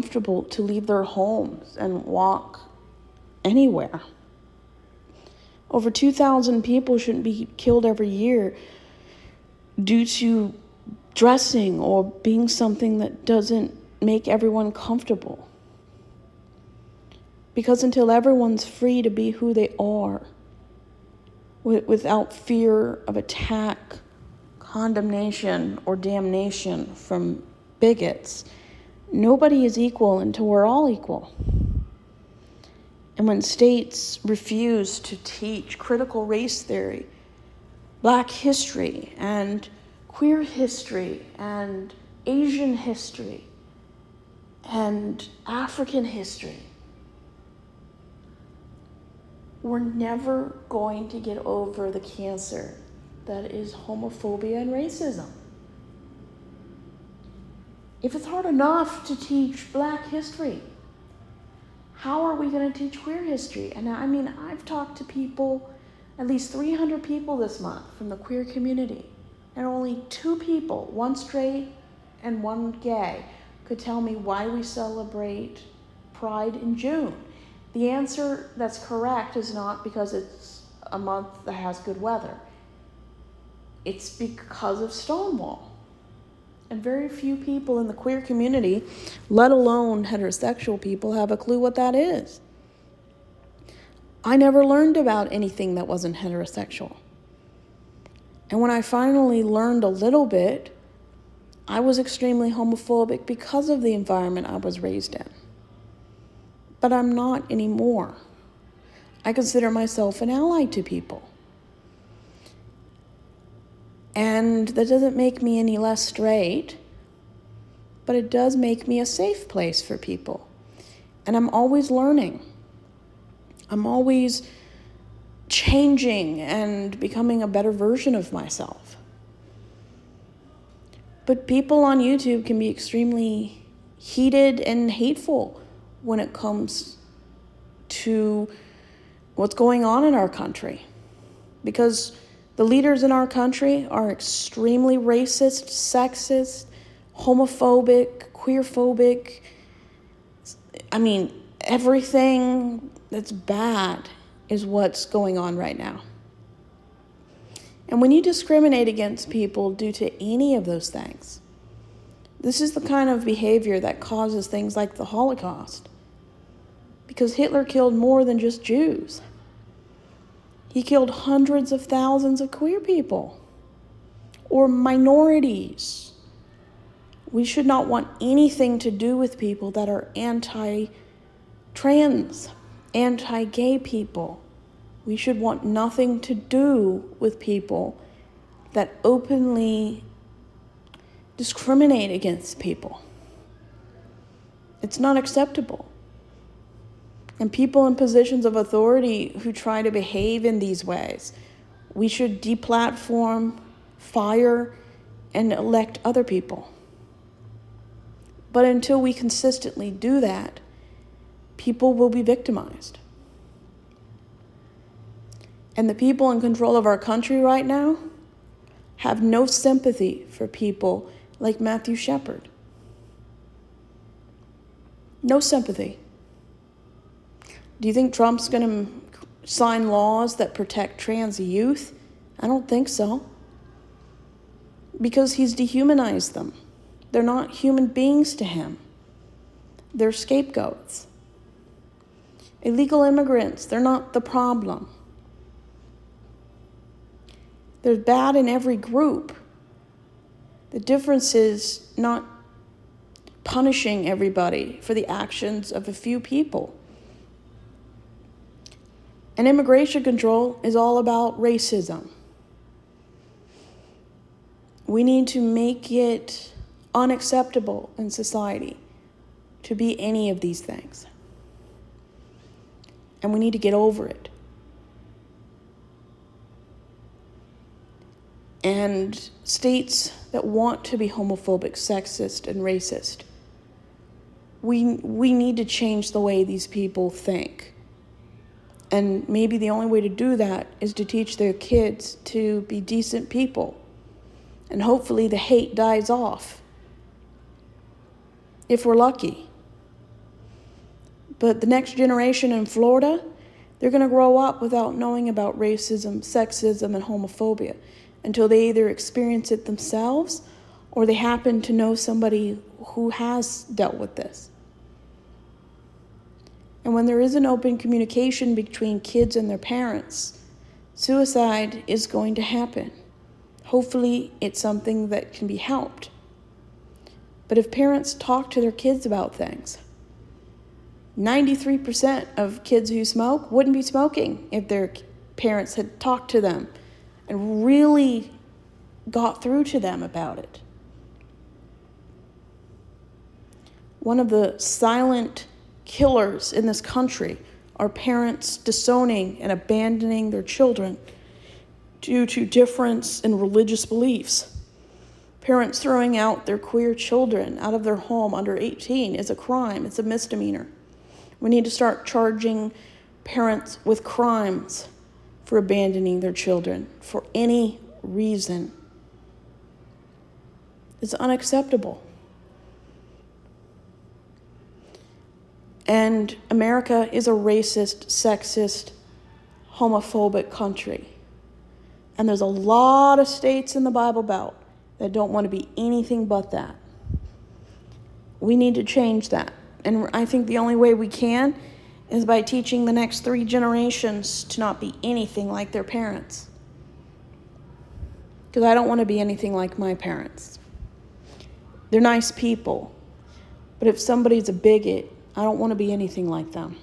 comfortable to leave their homes and walk anywhere. Over 2,000 people shouldn't be killed every year due to dressing or being something that doesn't make everyone comfortable. Because until everyone's free to be who they are, without fear of attack, condemnation, or damnation from bigots, nobody is equal until we're all equal. And when states refuse to teach critical race theory, Black history, and queer history, and Asian history, and African history, we're never going to get over the cancer that is homophobia and racism. If it's hard enough to teach Black history, how are we going to teach queer history? And I mean, I've talked to people, at least 300 people this month from the queer community, and only 2 people, one straight and one gay, could tell me why we celebrate Pride in June. The answer that's correct is not because it's a month that has good weather. It's because of Stonewall. And very few people in the queer community, let alone heterosexual people, have a clue what that is. I never learned about anything that wasn't heterosexual. And when I finally learned a little bit, I was extremely homophobic because of the environment I was raised in. But I'm not anymore. I consider myself an ally to people. And that doesn't make me any less straight, but it does make me a safe place for people. And I'm always learning. I'm always changing and becoming a better version of myself. But people on YouTube can be extremely heated and hateful when it comes to what's going on in our country. Because the leaders in our country are extremely racist, sexist, homophobic, queerphobic. I mean, everything that's bad is what's going on right now. And when you discriminate against people due to any of those things, this is the kind of behavior that causes things like the Holocaust. Because Hitler killed more than just Jews. He killed hundreds of thousands of queer people or minorities. We should not want anything to do with people that are anti-trans, anti-gay people. We should want nothing to do with people that openly discriminate against people. It's not acceptable. And people in positions of authority who try to behave in these ways, we should deplatform, fire, and elect other people. But until we consistently do that, people will be victimized. And the people in control of our country right now have no sympathy for people like Matthew Shepard. No sympathy. Do you think Trump's going to sign laws that protect trans youth? I don't think so. Because he's dehumanized them. They're not human beings to him. They're scapegoats. Illegal immigrants, they're not the problem. They're bad in every group. The difference is not punishing everybody for the actions of a few people. And immigration control is all about racism. We need to make it unacceptable in society to be any of these things. And we need to get over it. And states that want to be homophobic, sexist, and racist, we need to change the way these people think. And maybe the only way to do that is to teach their kids to be decent people. And hopefully the hate dies off. If we're lucky. But the next generation in Florida, they're going to grow up without knowing about racism, sexism, and homophobia until they either experience it themselves or they happen to know somebody who has dealt with this. And when there is an open communication between kids and their parents, suicide is going to happen. Hopefully, it's something that can be helped. But if parents talk to their kids about things, 93% of kids who smoke wouldn't be smoking if their parents had talked to them and really got through to them about it. One of the silent killers in this country are parents disowning and abandoning their children due to difference in religious beliefs. Parents throwing out their queer children out of their home under 18 is a crime. It's a misdemeanor. We need to start charging parents with crimes for abandoning their children for any reason. It's unacceptable. And America is a racist, sexist, homophobic country. And there's a lot of states in the Bible Belt that don't want to be anything but that. We need to change that. And I think the only way we can is by teaching the next 3 generations to not be anything like their parents. Because I don't want to be anything like my parents. They're nice people. But if somebody's a bigot, I don't want to be anything like them.